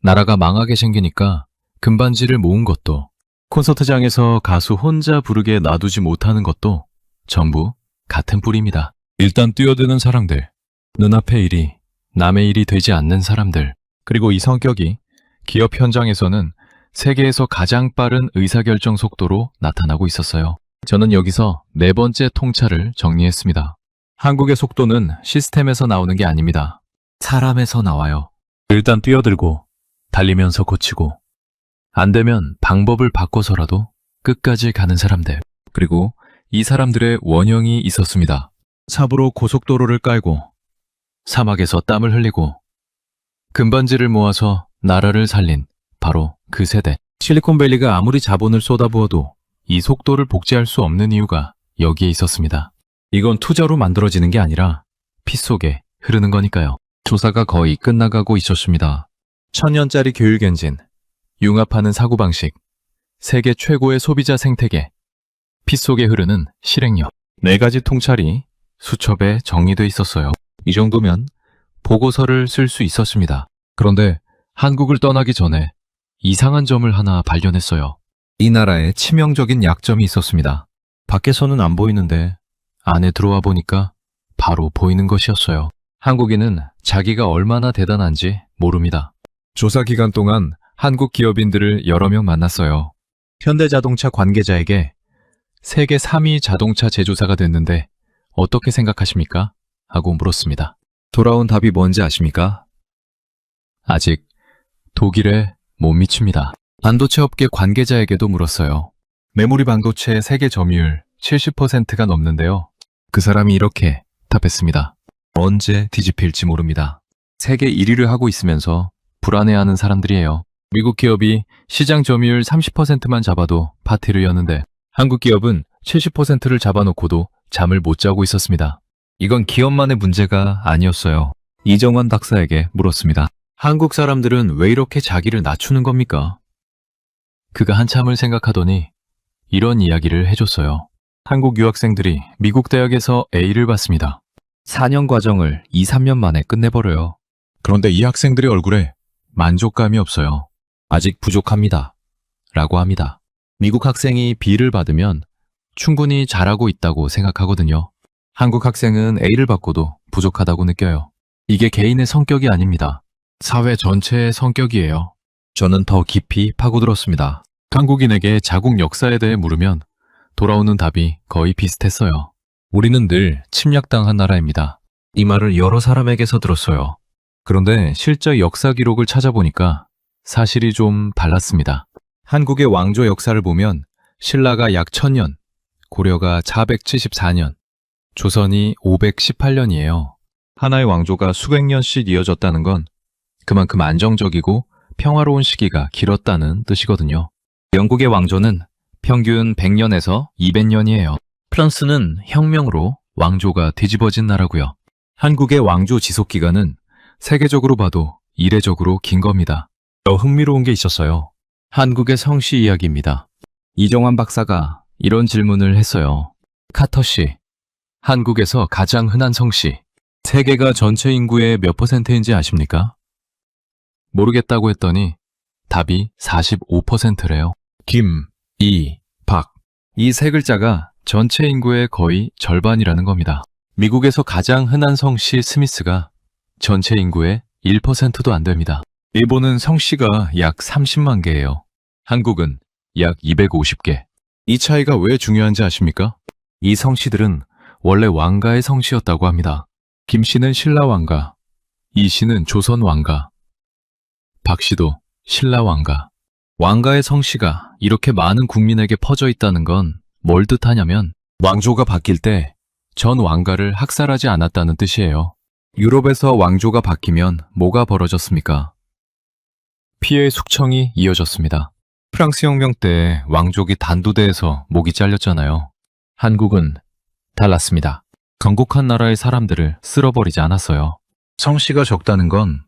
나라가 망하게 생기니까 금반지를 모은 것도, 콘서트장에서 가수 혼자 부르게 놔두지 못하는 것도 전부 같은 뿌리입니다. 일단 뛰어드는 사람들, 눈앞의 일이 남의 일이 되지 않는 사람들, 그리고 이 성격이 기업 현장에서는 세계에서 가장 빠른 의사결정 속도로 나타나고 있었어요. 저는 여기서 네 번째 통찰을 정리했습니다. 한국의 속도는 시스템에서 나오는 게 아닙니다. 사람에서 나와요. 일단 뛰어들고 달리면서 고치고 안 되면 방법을 바꿔서라도 끝까지 가는 사람들. 그리고 이 사람들의 원형이 있었습니다. 삽으로 고속도로를 깔고 사막에서 땀을 흘리고 금반지를 모아서 나라를 살린 바로 그 세대. 실리콘밸리가 아무리 자본을 쏟아부어도 이 속도를 복제할 수 없는 이유가 여기에 있었습니다. 이건 투자로 만들어지는 게 아니라 피 속에 흐르는 거니까요. 조사가 거의 끝나가고 있었습니다. 1000년짜리 교육 엔진, 융합하는 사고방식, 세계 최고의 소비자 생태계, 피 속에 흐르는 실행력. 4가지 통찰이 수첩에 정리돼 있었어요. 이 정도면 보고서를 쓸 수 있었습니다. 그런데 한국을 떠나기 전에 이상한 점을 하나 발견했어요. 이 나라에 치명적인 약점이 있었습니다. 밖에서는 안 보이는데 안에 들어와 보니까 바로 보이는 것이었어요. 한국인은 자기가 얼마나 대단한지 모릅니다. 조사 기간 동안 한국 기업인들을 여러 명 만났어요. 현대자동차 관계자에게 세계 3위 자동차 제조사가 됐는데 어떻게 생각하십니까? 하고 물었습니다. 돌아온 답이 뭔지 아십니까? 아직 독일에 못 미칩니다. 반도체 업계 관계자에게도 물었어요. 메모리 반도체 세계 점유율 70%가 넘는데요. 그 사람이 이렇게 답했습니다. 언제 뒤집힐지 모릅니다. 세계 1위를 하고 있으면서 불안해하는 사람들이에요. 미국 기업이 시장 점유율 30%만 잡아도 파티를 여는데 한국 기업은 70%를 잡아놓고도 잠을 못 자고 있었습니다. 이건 기업만의 문제가 아니었어요. 이정환 박사에게 물었습니다. 한국 사람들은 왜 이렇게 자기를 낮추는 겁니까? 그가 한참을 생각하더니 이런 이야기를 해줬어요. 한국 유학생들이 미국 대학에서 A를 받습니다. 4년 과정을 2, 3년 만에 끝내버려요. 그런데 이 학생들의 얼굴에 만족감이 없어요. 아직 부족합니다. 라고 합니다. 미국 학생이 B를 받으면 충분히 잘하고 있다고 생각하거든요. 한국 학생은 A를 받고도 부족하다고 느껴요. 이게 개인의 성격이 아닙니다. 사회 전체의 성격이에요. 저는 더 깊이 파고들었습니다. 한국인에게 자국 역사에 대해 물으면 돌아오는 답이 거의 비슷했어요. 우리는 늘 침략당한 나라입니다. 이 말을 여러 사람에게서 들었어요. 그런데 실제 역사 기록을 찾아보니까 사실이 좀 달랐습니다. 한국의 왕조 역사를 보면 신라가 약 1000년, 고려가 474년, 조선이 518년이에요. 하나의 왕조가 수백 년씩 이어졌다는 건 그만큼 안정적이고 평화로운 시기가 길었다는 뜻이거든요. 영국의 왕조는 평균 100년에서 200년이에요. 프랑스는 혁명으로 왕조가 뒤집어진 나라고요. 한국의 왕조 지속 기간은 세계적으로 봐도 이례적으로 긴 겁니다. 더 흥미로운 게 있었어요. 한국의 성씨 이야기입니다. 이정환 박사가 이런 질문을 했어요. 카터 씨, 한국에서 가장 흔한 성씨, 세계가 전체 인구의 몇 %인지 아십니까? 모르겠다고 했더니 답이 45%래요. 김, 이, 박. 이 세 글자가 전체 인구의 거의 절반이라는 겁니다. 미국에서 가장 흔한 성씨 스미스가 전체 인구의 1%도 안 됩니다. 일본은 성씨가 약 30만 개예요. 한국은 약 250개. 이 차이가 왜 중요한지 아십니까? 이 성씨들은 원래 왕가의 성씨였다고 합니다. 김 씨는 신라 왕가, 이 씨는 조선 왕가, 박 씨도 신라 왕가. 왕가의 성씨가 이렇게 많은 국민에게 퍼져 있다는 건 뭘 뜻하냐면 왕조가 바뀔 때 전 왕가를 학살하지 않았다는 뜻이에요. 유럽에서 왕조가 바뀌면 뭐가 벌어졌습니까? 피해의 숙청이 이어졌습니다. 프랑스 혁명 때 왕족이 단두대에서 목이 잘렸잖아요. 한국은 달랐습니다. 건국한 나라의 사람들을 쓸어버리지 않았어요. 성씨가 적다는 건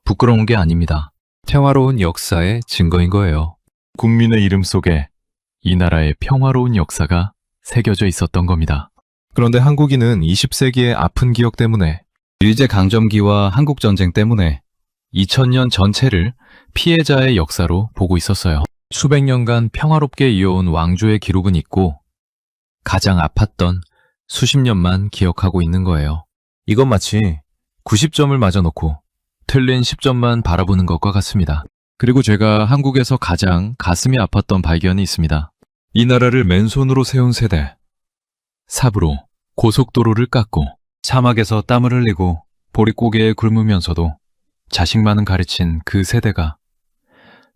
부끄러운 게 아닙니다. 평화로운 역사의 증거인 거예요. 국민의 이름 속에 이 나라의 평화로운 역사가 새겨져 있었던 겁니다. 그런데 한국인은 20세기의 아픈 기억 때문에 일제강점기와 한국전쟁 때문에 2000년 전체를 피해자의 역사로 보고 있었어요. 수백 년간 평화롭게 이어온 왕조의 기록은 있고 가장 아팠던 수십 년만 기억하고 있는 거예요. 이건 마치 90점을 맞아놓고 틀린 10점만 바라보는 것과 같습니다. 그리고 제가 한국에서 가장 가슴이 아팠던 발견이 있습니다. 이 나라를 맨손으로 세운 세대. 삽으로 고속도로를 깎고 사막에서 땀을 흘리고 보릿고개에 굶으면서도 자식만은 가르친 그 세대가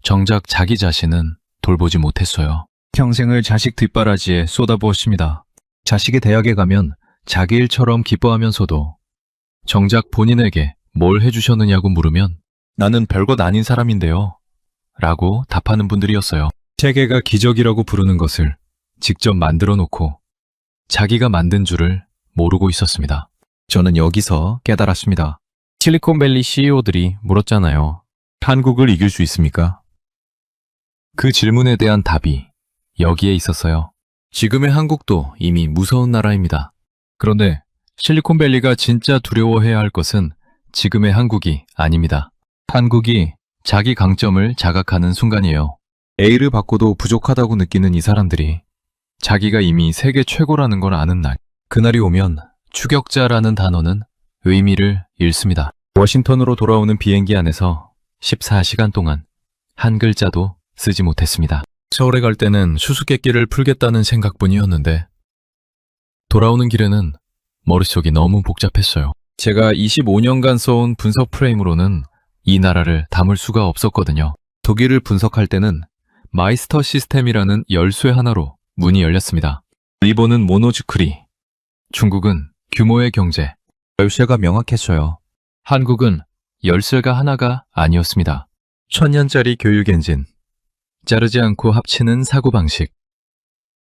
정작 자기 자신은 돌보지 못했어요. 평생을 자식 뒷바라지에 쏟아부었습니다. 자식이 대학에 가면 자기 일처럼 기뻐하면서도 정작 본인에게 뭘 해주셨느냐고 물으면 나는 별것 아닌 사람인데요 라고 답하는 분들이었어요. 세계가 기적이라고 부르는 것을 직접 만들어 놓고 자기가 만든 줄을 모르고 있었습니다. 저는 여기서 깨달았습니다. 실리콘밸리 CEO들이 물었잖아요. 한국을 이길 수 있습니까? 그 질문에 대한 답이 여기에 있었어요. 지금의 한국도 이미 무서운 나라입니다. 그런데 실리콘밸리가 진짜 두려워해야 할 것은 지금의 한국이 아닙니다. 한국이 자기 강점을 자각하는 순간이에요. A를 받고도 부족하다고 느끼는 이 사람들이 자기가 이미 세계 최고라는 걸 아는 날, 그날이 오면 추격자라는 단어는 의미를 잃습니다. 워싱턴으로 돌아오는 비행기 안에서 14시간 동안 한 글자도 쓰지 못했습니다. 서울에 갈 때는 수수께끼를 풀겠다는 생각뿐이었는데 돌아오는 길에는 머릿속이 너무 복잡했어요. 제가 25년간 써온 분석 프레임으로는 이 나라를 담을 수가 없었거든요. 독일을 분석할 때는 마이스터 시스템이라는 열쇠 하나로 문이 열렸습니다. 일본은 모노즈쿠리, 중국은 규모의 경제, 열쇠가 명확했어요. 한국은 열쇠가 하나가 아니었습니다. 1000년짜리 교육 엔진, 자르지 않고 합치는 사고방식,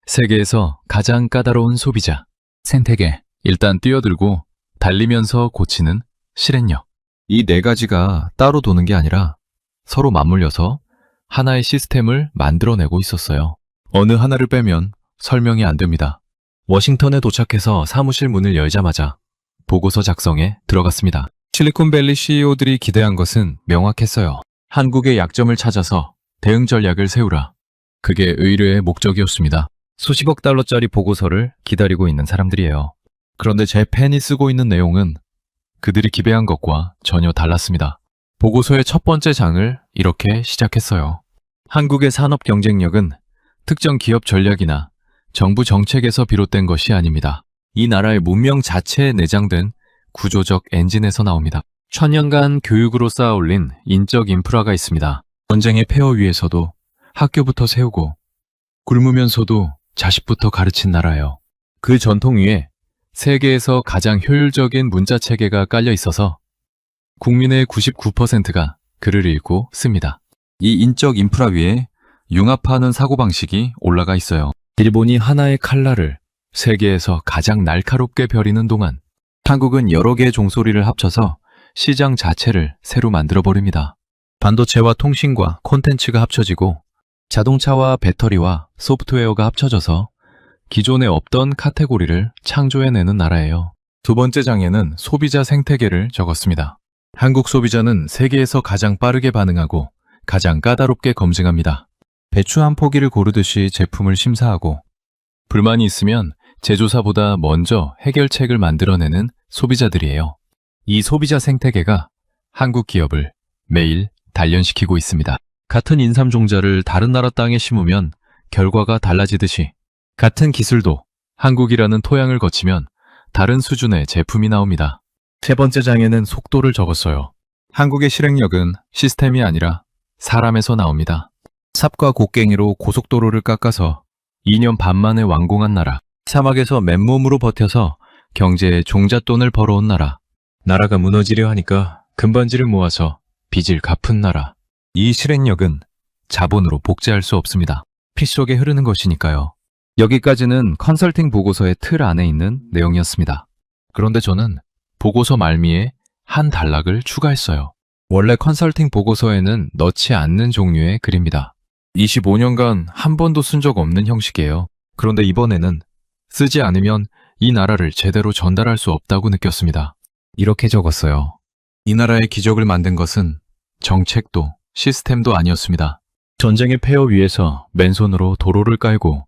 세계에서 가장 까다로운 소비자, 생태계, 일단 뛰어들고 달리면서 고치는 실행력. 이 네 가지가 따로 도는 게 아니라 서로 맞물려서 하나의 시스템을 만들어내고 있었어요. 어느 하나를 빼면 설명이 안 됩니다. 워싱턴에 도착해서 사무실 문을 열자마자 보고서 작성에 들어갔습니다. 실리콘밸리 CEO들이 기대한 것은 명확했어요. 한국의 약점을 찾아서 대응 전략을 세우라. 그게 의뢰의 목적이었습니다. 수십억 달러짜리 보고서를 기다리고 있는 사람들이에요. 그런데 제 펜이 쓰고 있는 내용은 그들이 기대한 것과 전혀 달랐습니다. 보고서의 첫 번째 장을 이렇게 시작했어요. 한국의 산업 경쟁력은 특정 기업 전략이나 정부 정책에서 비롯된 것이 아닙니다. 이 나라의 문명 자체에 내장된 구조적 엔진에서 나옵니다. 1000년간 교육으로 쌓아올린 인적 인프라가 있습니다. 전쟁의 폐허 위에서도 학교부터 세우고 굶으면서도 자식부터 가르친 나라예요. 그 전통 위에 세계에서 가장 효율적인 문자 체계가 깔려 있어서 국민의 99%가 글을 읽고 씁니다. 이 인적 인프라 위에 융합하는 사고방식이 올라가 있어요. 일본이 하나의 칼날을 세계에서 가장 날카롭게 벼리는 동안 한국은 여러 개의 종소리를 합쳐서 시장 자체를 새로 만들어버립니다. 반도체와 통신과 콘텐츠가 합쳐지고 자동차와 배터리와 소프트웨어가 합쳐져서 기존에 없던 카테고리를 창조해내는 나라예요. 두 번째 장에는 소비자 생태계를 적었습니다. 한국 소비자는 세계에서 가장 빠르게 반응하고 가장 까다롭게 검증합니다. 배추 한 포기를 고르듯이 제품을 심사하고 불만이 있으면 제조사보다 먼저 해결책을 만들어내는 소비자들이에요. 이 소비자 생태계가 한국 기업을 매일 단련시키고 있습니다. 같은 인삼종자를 다른 나라 땅에 심으면 결과가 달라지듯이 같은 기술도 한국이라는 토양을 거치면 다른 수준의 제품이 나옵니다. 세 번째 장에는 속도를 적었어요. 한국의 실행력은 시스템이 아니라 사람에서 나옵니다. 삽과 곡괭이로 고속도로를 깎아서 2년 반 만에 완공한 나라. 사막에서 맨몸으로 버텨서 경제에 종잣돈을 벌어온 나라. 나라가 무너지려 하니까 금반지를 모아서 빚을 갚은 나라. 이 실행력은 자본으로 복제할 수 없습니다. 피 속에 흐르는 것이니까요. 여기까지는 컨설팅 보고서의 틀 안에 있는 내용이었습니다. 그런데 저는 보고서 말미에 한 단락을 추가했어요. 원래 컨설팅 보고서에는 넣지 않는 종류의 글입니다. 25년간 한 번도 쓴 적 없는 형식이에요. 그런데 이번에는 쓰지 않으면 이 나라를 제대로 전달할 수 없다고 느꼈습니다. 이렇게 적었어요. 이 나라의 기적을 만든 것은 정책도 시스템도 아니었습니다. 전쟁의 폐허 위에서 맨손으로 도로를 깔고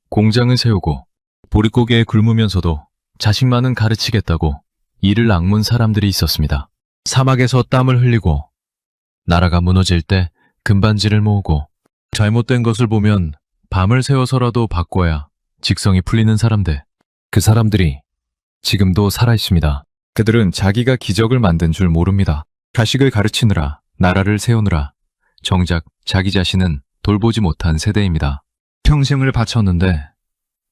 공장을 세우고 보릿고개에 굶으면서도 자식만은 가르치겠다고 이를 악문 사람들이 있었습니다. 사막에서 땀을 흘리고 나라가 무너질 때 금반지를 모으고 잘못된 것을 보면 밤을 새워서라도 바꿔야 직성이 풀리는 사람들. 그 사람들이 지금도 살아있습니다. 그들은 자기가 기적을 만든 줄 모릅니다. 자식을 가르치느라 나라를 세우느라 정작 자기 자신은 돌보지 못한 세대입니다. 평생을 바쳤는데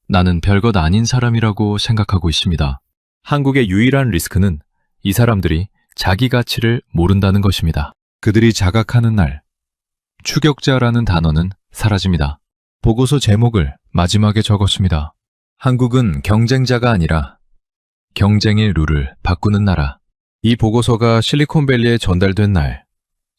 나는 별것 아닌 사람이라고 생각하고 있습니다. 한국의 유일한 리스크는 이 사람들이 자기 가치를 모른다는 것입니다. 그들이 자각하는 날, 추격자라는 단어는 사라집니다. 보고서 제목을 마지막에 적었습니다. 한국은 경쟁자가 아니라 경쟁의 룰을 바꾸는 나라. 이 보고서가 실리콘밸리에 전달된 날,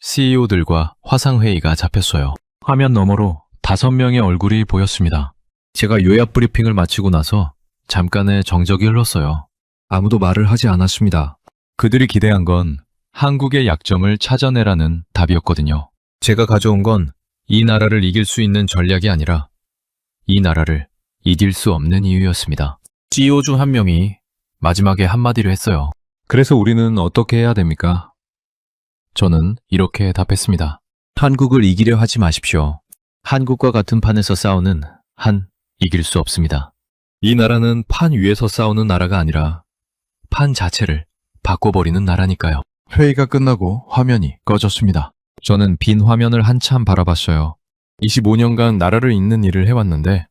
CEO들과 화상회의가 잡혔어요. 화면 너머로 5명의 얼굴이 보였습니다. 제가 요약 브리핑을 마치고 나서 잠깐의 정적이 흘렀어요. 아무도 말을 하지 않았습니다. 그들이 기대한 건 한국의 약점을 찾아내라는 답이었거든요. 제가 가져온 건 이 나라를 이길 수 있는 전략이 아니라 이 나라를 이길 수 없는 이유였습니다. CEO 중 한 명이 마지막에 한마디를 했어요. 그래서 우리는 어떻게 해야 됩니까? 저는 이렇게 답했습니다. 한국을 이기려 하지 마십시오. 한국과 같은 판에서 싸우는 한 이길 수 없습니다. 이 나라는 판 위에서 싸우는 나라가 아니라 판 자체를 바꿔버리는 나라니까요. 회의가 끝나고 화면이 꺼졌습니다. 저는 빈 화면을 한참 바라봤어요. 25년간 나라를 잇는 일을 해왔는데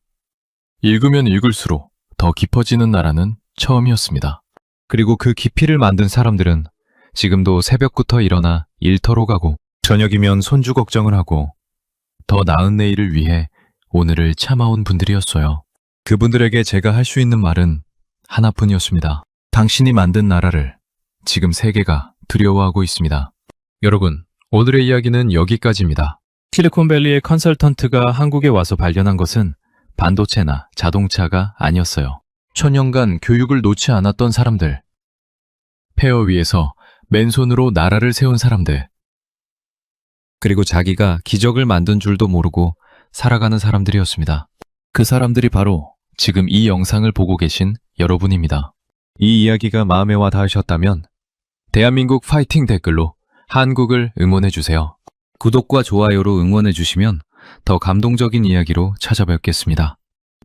읽으면 읽을수록 더 깊어지는 나라는 처음이었습니다. 그리고 그 깊이를 만든 사람들은 지금도 새벽부터 일어나 일터로 가고 저녁이면 손주 걱정을 하고 더 나은 내일을 위해 오늘을 참아온 분들이었어요. 그분들에게 제가 할 수 있는 말은 하나뿐이었습니다. 당신이 만든 나라를 지금 세계가 두려워하고 있습니다. 여러분, 오늘의 이야기는 여기까지입니다. 실리콘밸리의 컨설턴트가 한국에 와서 발견한 것은 반도체나 자동차가 아니었어요. 천년간 교육을 놓지 않았던 사람들, 폐허 위에서 맨손으로 나라를 세운 사람들, 그리고 자기가 기적을 만든 줄도 모르고 살아가는 사람들이었습니다. 그 사람들이 바로 지금 이 영상을 보고 계신 여러분입니다. 이 이야기가 마음에 와 닿으셨다면 대한민국 파이팅 댓글로 한국을 응원해주세요. 구독과 좋아요로 응원해주시면 더 감동적인 이야기로 찾아뵙겠습니다.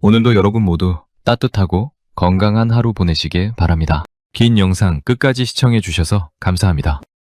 오늘도 여러분 모두 따뜻하고 건강한 하루 보내시길 바랍니다. 긴 영상 끝까지 시청해주셔서 감사합니다.